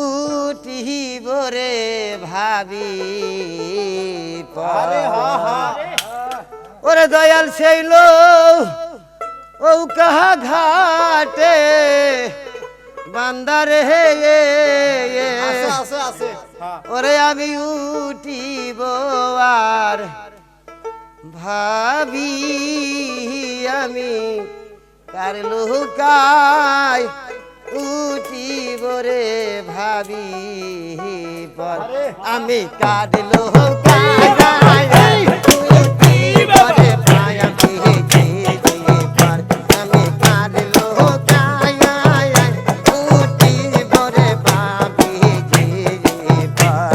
উঠিব রে ভাবি আরে হা হা ওরে দয়াল সেইল ও কাহা ঘাটে বান্দারে হে আছে আছে আছে হ্যাঁ ওরে আমি উঠিব আর ভাবি আমি কার লুকাই উঠিব রে ভাবি পর আমি কার লুকাই উঠিব রে ভাবি পর আমি কার লুকাই উঠিব রে ভাবি পর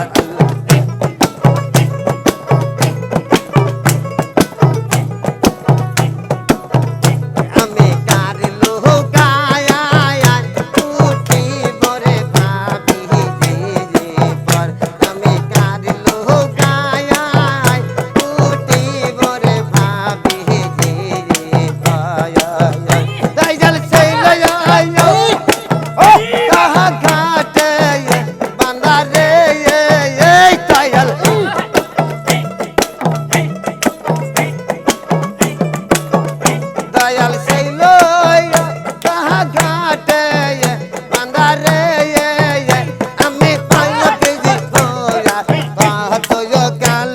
আমি কার লুকাই উঠিব রে ভাবি পর আমি কার লুকাই উঠিব রে ভাবি পর তাই জল সেই লয় ও কাহা ঘাটে বান্দা রে এই তাই জল দয়াল সেই লয় কাহা ঘাটে বান্দা রে আমি পাইতে দিয়া কত কাল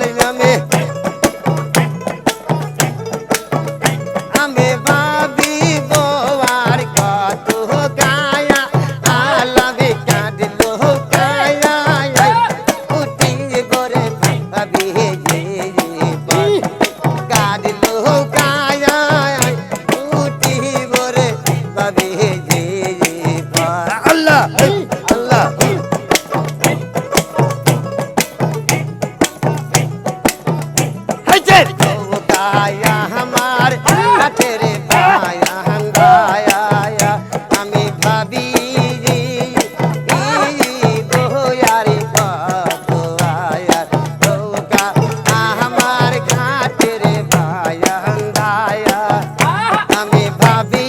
আমি ভাবিব আর কত গায়া আলাবে কাঁদিল গায়া উঠি করে ভাবি কাঁদিল গায়া উঠি করে ভাবি আল্লাহ আল্লাহ হাইছে গায়া আমার কাটের গায়া গায়া আমি ভাবি দোয়ারি কত আয়া দোকা আমার ঘাটের গায়া গায়া আমি ভাবি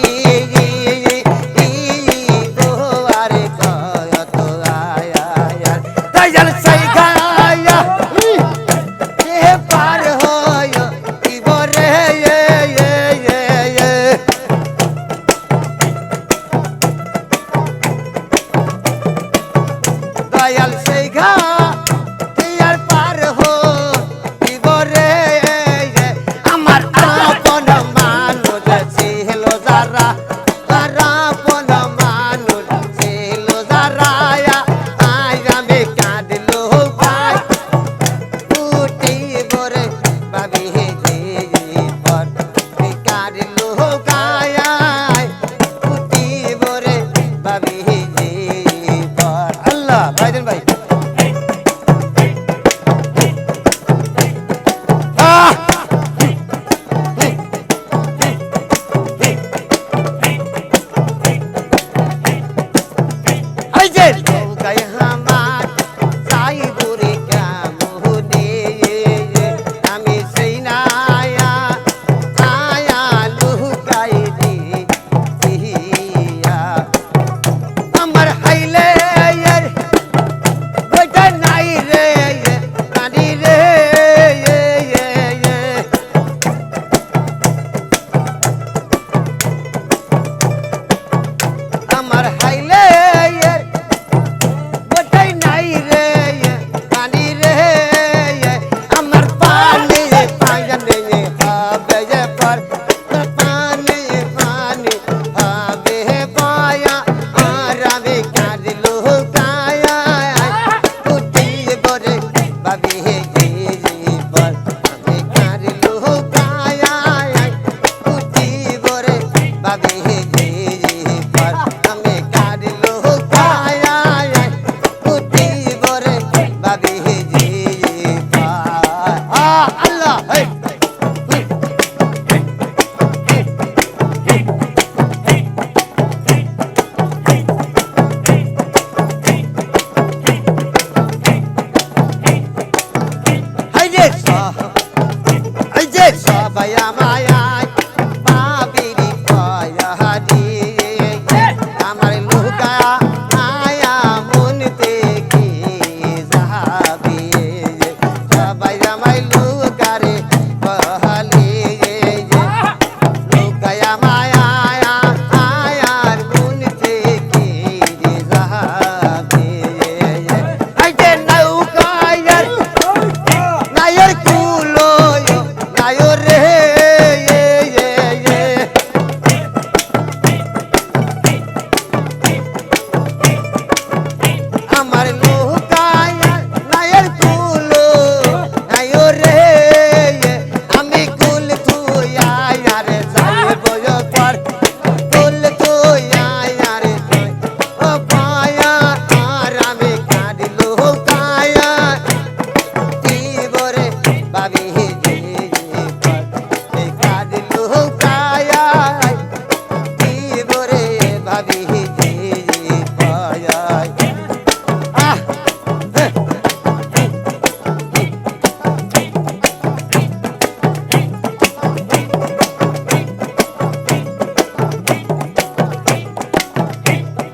দোয়ারি কত আয়া তাই জান সেই গায়া পার হয় কি বরে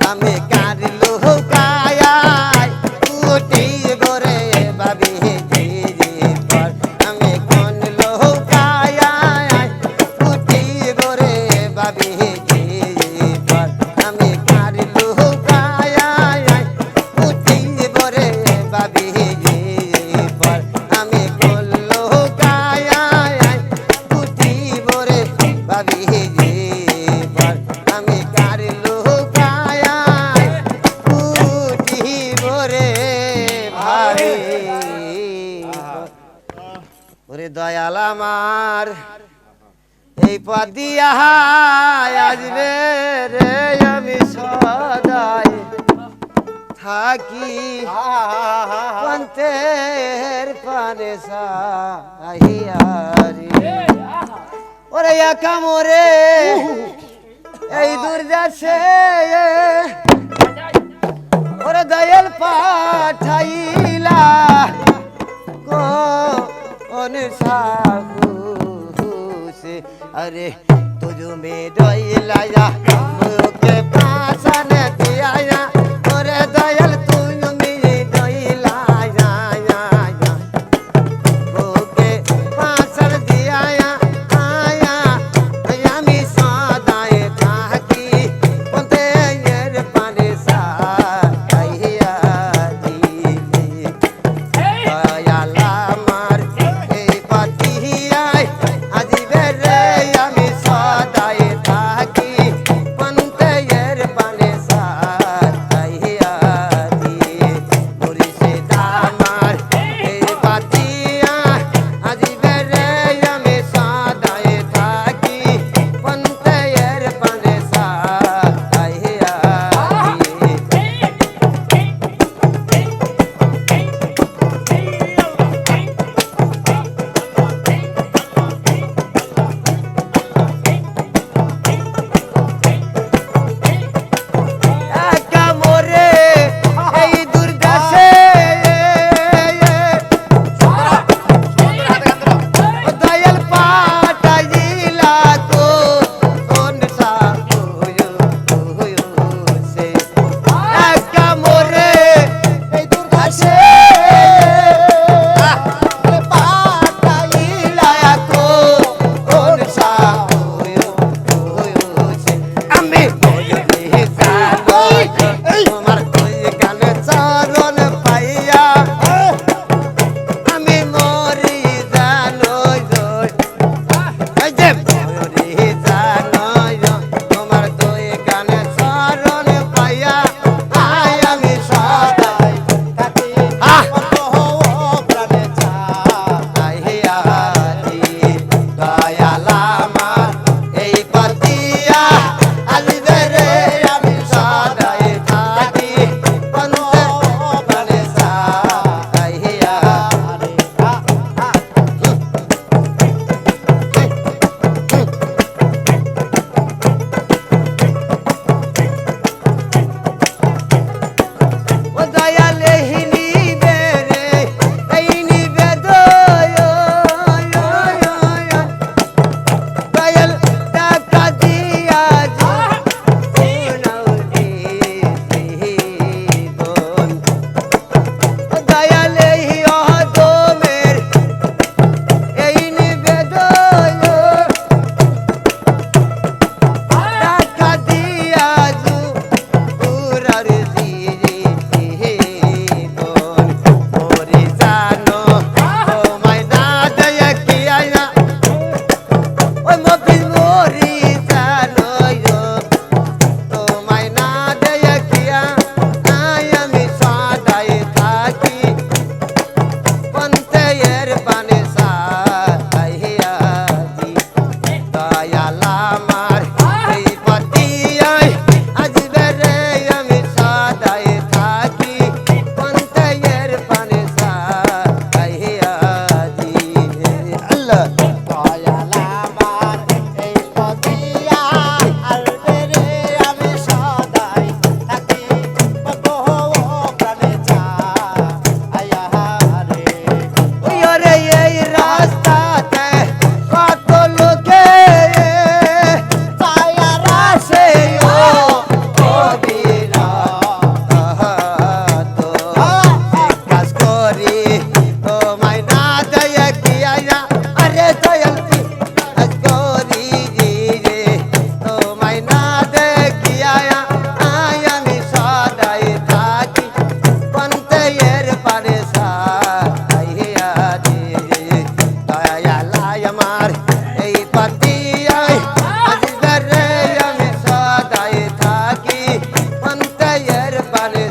আমি কার লুকায় উঠি গোরে ভাবি জি পর আমি কোন লুকায় উঠি গোরে ভাবি জি পর আমি কার লুকায় উঠি গোরে ভাবি জি পর আমি কোন লুকায় উঠি গোরে ভাবি জি পর আমি কার লুকায় উঠি গোরে ভাবি ওরে দয়াল আমার এই পথ দিয়া আসবে রে আমি সদাই থাকি পন্থের পানে সাহিয়ারি ওরে একা মোরে এই দূর যাচ্ছে ওরে দয়াল পাঠাইলা कौन साहू से अरे तुझ में डोइलाया के पासन दिया और दयाल तुझ में डोइलाया के पासन दिया आया আমি সদায় থাকি পন্থে এর পানে সাইয়া দিলি দয়াল আমার এই পাতিয়ায় আজিবে রে আমি সদায় থাকি পন্থে এর পানে সাইয়া পানে